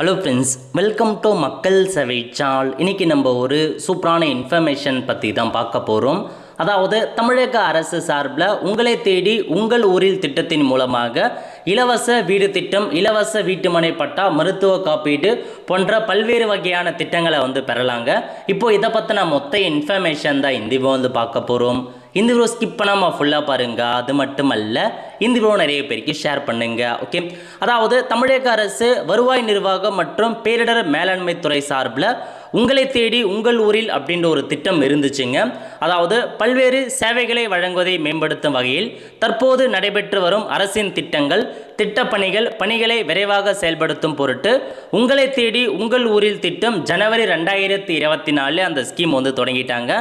Hello friends, welcome to மக்கள் சேவை channel. இன்றைக்கி நம்ம ஒரு சூப்பரான இன்ஃபர்மேஷன் பற்றி தான் பார்க்க போகிறோம். அதாவது தமிழக அரசு சார்பில் உங்களை தேடி உங்கள் ஊரில் திட்டத்தின் மூலமாக இலவச வீடு திட்டம், இலவச வீட்டுமனை பட்டா, மருத்துவ காப்பீடு போன்ற பல்வேறு வகையான திட்டங்களை பெறலாங்க. இப்போது இதை பற்றின மொத்த இன்ஃபர்மேஷன் தான் இந்த வீடியோ பார்க்க போகிறோம். இந்த வீடியோ ஸ்கிப் பண்ணாமல் ஃபுல்லாக பாருங்கள். அது மட்டுமல்ல, இந்த வீடியோ நிறைய பேருக்கு ஷேர் பண்ணுங்க. ஓகே, அதாவது தமிழக அரசு வருவாய் நிர்வாகம் மற்றும் பேரிடர் மேலாண்மை துறை சார்பில் உங்களை தேடி உங்கள் ஊரில் அப்படின்ற ஒரு திட்டம் இருந்துச்சுங்க. அதாவது பல்வேறு சேவைகளை வழங்குவதை மேம்படுத்தும் வகையில் தற்போது நடைபெற்று வரும் அரசின் திட்டங்கள், திட்டப்பணிகள், பணிகளை விரைவாக செயல்படுத்தும் பொருட்டு உங்களை தேடி உங்கள் ஊரில் திட்டம் ஜனவரி 2024 அந்த ஸ்கீம் தொடங்கிட்டாங்க.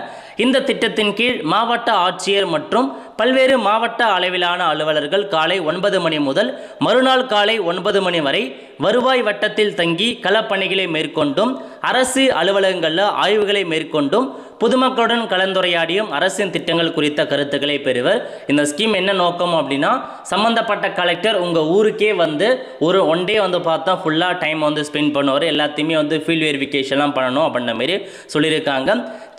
இந்த திட்டத்தின் கீழ் மாவட்ட ஆட்சியர் மற்றும் பல்வேறு மாவட்ட அளவிலான அலுவலர்கள் காலை 9 மணி முதல் மறுநாள் காலை 9 மணி வரை வருவாய் வட்டத்தில் தங்கி களப்பணிகளை மேற்கொண்டும் அரசு அலுவலகங்களில் ஆய்வுகளை மேற்கொண்டும் பொதுமக்களுடன் கலந்துரையாடியும் அரசின் திட்டங்கள் குறித்த கருத்துக்களை பெறுவர். இந்த ஸ்கீம் என்ன நோக்கம் அப்படின்னா, சம்மந்தப்பட்ட கலெக்டர் உங்கள் ஊருக்கே ஒரு ஒன் டே பார்த்தா ஃபுல்லாக டைம் ஸ்பெண்ட் பண்ணுவார். எல்லாத்தையுமே ஃபீல்ட் வெரிஃபிகேஷன்லாம் பண்ணணும் அப்படின்ற மாரி சொல்லியிருக்காங்க.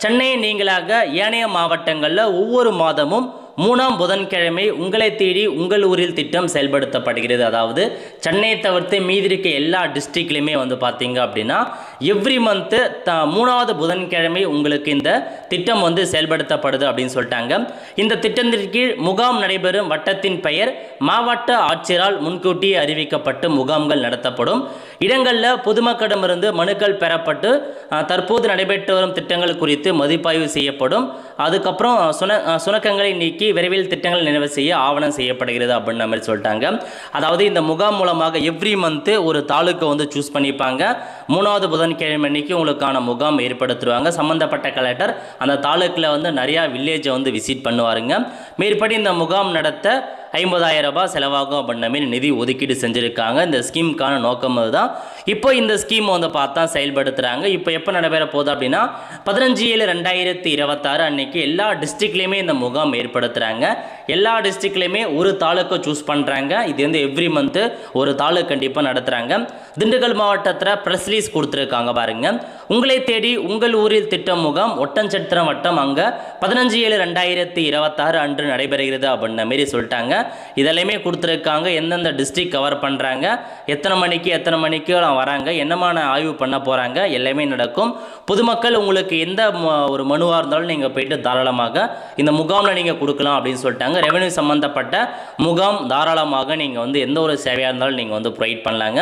சென்னையை நீங்களாக ஏனைய மாவட்டங்களில் ஒவ்வொரு மாதமும் 3ஆம் புதன்கிழமை உங்களை தேடி உங்கள் ஊரில் திட்டம் செயல்படுத்தப்படுகிறது. அதாவது சென்னையை தவிர்த்து மீதி இருக்க எல்லா டிஸ்ட்ரிக்ட்லையுமே பார்த்தீங்க அப்படின்னா எவ்ரி மந்த்து 3ஆவது புதன்கிழமை உங்களுக்கு இந்த திட்டம் செயல்படுத்தப்படுது அப்படின்னு சொல்லிட்டாங்க. இந்த திட்டத்தின் கீழ் முகாம் நடைபெறும் வட்டத்தின் பெயர் மாவட்ட ஆட்சியரால் முன்கூட்டியே அறிவிக்கப்பட்டு முகாம்கள் நடத்தப்படும். இடங்களில் பொதுமக்களிடமிருந்து மனுக்கள் பெறப்பட்டு தற்போது நடைபெற்று வரும் திட்டங்கள் குறித்து மதிப்பாய்வு செய்யப்படும். அதுக்கப்புறம் சுணக்கங்களை நீக்கி விரைவில் திட்டங்கள் நிறைவு செய்ய ஆவணம் செய்யப்படுகிறது அப்படின்ற மாதிரி சொல்லிட்டாங்க. அதாவது இந்த முகாம் மூலமாக எவ்ரி மந்த்து ஒரு தாலுக்கு சூஸ் பண்ணிப்பாங்க. 3ஆவது புதன்கிழமை அன்னைக்கு உங்களுக்கான முகாம் ஏற்படுத்துவாங்க. சம்பந்தப்பட்ட கலெக்டர் அந்த தாலுக்கில் நிறையா வில்லேஜை விசிட் பண்ணுவாருங்க. மேற்படி இந்த முகாம் நடத்த 50,000 ரூபாய் செலவாகும் அப்படின்ற மாதிரி நிதி ஒதுக்கீடு செஞ்சுருக்காங்க. இந்த ஸ்கீமுக்கான நோக்கம் அதுதான். இப்போ இந்த ஸ்கீம் பார்த்தா செயல்படுத்துகிறாங்க. இப்போ எப்போ நடைபெற போகுது அப்படின்னா 15/7/2026 அன்னைக்கு எல்லா டிஸ்ட்ரிக்ட்லேயுமே இந்த முகாம் ஏற்படுத்துகிறாங்க. எல்லா டிஸ்ட்ரிக்ட்லேயுமே ஒரு தாலுக்கை சூஸ் பண்ணுறாங்க. இது எவ்ரி மந்த்து ஒரு தாலுக்கு கண்டிப்பாக நடத்துகிறாங்க. திண்டுக்கல் மாவட்டத்தில் ப்ரெஸ் ரிலீஸ் கொடுத்துருக்காங்க பாருங்க. உங்களை தேடி உங்கள் ஊரில் திட்டம் முகாம் ஒட்டன்சத்திரம் வட்டம் அங்கே 15/7/2026 அன்று நடைபெறுகிறது அப்படின்ற மாரி சொல்லிட்டாங்க. இதெல்லாமே கொடுத்துருக்காங்க. எந்தெந்த டிஸ்ட்ரிக்ட் கவர் பண்ணுறாங்க, எத்தனை மணிக்கு வராங்க, என்னமான ஆய்வு பண்ண போகிறாங்க, எல்லாமே நடக்கும். பொதுமக்கள் உங்களுக்கு எந்த ஒரு மனுவாக இருந்தாலும் நீங்கள் போயிட்டு தாராளமாக இந்த முகாமில் நீங்கள் கொடுக்கலாம் அப்படின்னு சொல்லிட்டாங்க. ரெவென்யூ சம்மந்தப்பட்ட முகாம் தாராளமாக நீங்கள் எந்த ஒரு சேவையாக இருந்தாலும் நீங்கள் ப்ரொவைட் பண்ணலாங்க.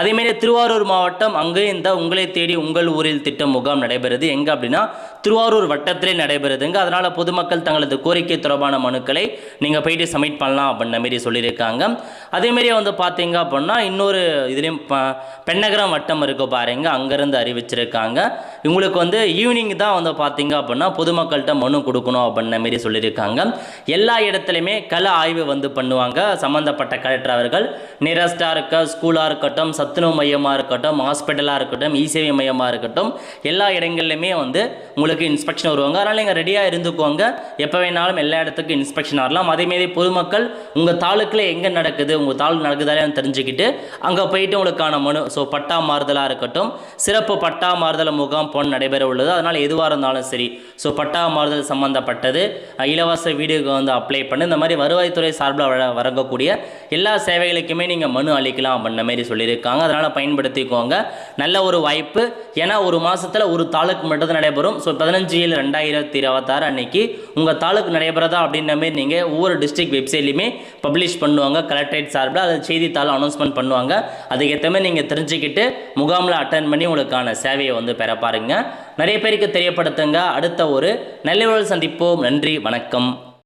அதேமாரி திருவாரூர் மாவட்டம் அங்கே இந்த உங்களை தேடி உங்கள் ஊரில் திட்டம் முகாம் நடைபெறுது. எங்கே அப்படின்னா திருவாரூர் வட்டத்திலே நடைபெறுதுங்க. அதனால் பொதுமக்கள் தங்களது கோரிக்கை தொடர்பான மனுக்களை நீங்கள் போயிட்டு சப்மிட் பண்ணலாம் அப்படின்ற மாரி சொல்லியிருக்காங்க. அதேமாரி பார்த்தீங்க அப்படின்னா இன்னொரு இதுலேயும் பெண்ணகரம் வட்டம் இருக்க பாருங்க, அங்கேருந்து அறிவிச்சிருக்காங்க. உங்களுக்கு ஈவினிங் தான் பார்த்தீங்க அப்படின்னா பொதுமக்கள்கிட்ட மனு கொடுக்கணும் அப்படின்ற மாரி சொல்லியிருக்காங்க. எல்லா இடத்துலையுமே கள ஆய்வு பண்ணுவாங்க சம்மந்தப்பட்ட கலெக்டர் அவர்கள். நியரஸ்டாக இருக்க ஸ்கூலாக இருக்கட்டும், சத்துணவு மையமாக இருக்கட்டும், ஹாஸ்பிட்டலாக இருக்கட்டும், இசேவை மையமாக இருக்கட்டும், எல்லா இடங்கள்லையுமே உங்களுக்கு இன்ஸ்பெக்ஷன் வருவாங்க. அதனால் நீங்கள் ரெடியாக இருந்துக்கோங்க. எப்போ வேணாலும் எல்லா இடத்துக்கும் இன்ஸ்பெக்ஷன் வரலாம். அதேமாரி பொதுமக்கள் உங்கள் தாலுக்கில் எங்கே நடக்குது, உங்கள் தாலுக்கு நடக்குதான்னு தெரிஞ்சுக்கிட்டு அங்கே போயிட்டு உங்களுக்கான மனு, பட்டா மாறுதலாக இருக்கட்டும், சிறப்பு பட்டா மாறுதல் முகாம் போன்று நடைபெற உள்ளது. அதனால் எதுவாக இருந்தாலும் சரி, பட்டா மாறுதல் சம்மந்தப்பட்டது, இலவச வீடுக்கு அப்ளை பண்ணி இந்த மாதிரி வருவாய்த்துறை சார்பில் வழங்கக்கூடிய எல்லா சேவைகளுக்குமே நீங்கள் மனு அளிக்கலாம் அப்படின்ற மாதிரி சொல்லியிருக்காங்க. அதனால் பயன்படுத்திக்கோங்க. நல்ல ஒரு வாய்ப்பு. ஏன்னா ஒரு மாதத்தில் ஒரு தாலுக்கு மட்டும் தான் நடைபெறும். 15/7/2026 அன்னைக்கு உங்கள் தாலுக்கு நடைபெறதா அப்படின்ற மாதிரி நீங்கள் ஒவ்வொரு டிஸ்ட்ரிக்ட் வெப்சைட்லையுமே பப்ளிஷ் பண்ணுவாங்க. கலெக்டரேட் சார்பில் அதை செய்தித்தாள் அனௌன்ஸ்மெண்ட் பண்ணுவாங்க. அதுக்கேற்ற மாதிரி நீங்கள் தெரிஞ்சுக்கிட்டு முகாமில் அட்டன் பண்ணி உங்களுக்கான சேவையை பெற பாருங்க. நிறைய பேருக்கு தெரியப்படுத்துங்க. அடுத்த ஒரு நல்ல சந்திப்போம். நன்றி, வணக்கம்.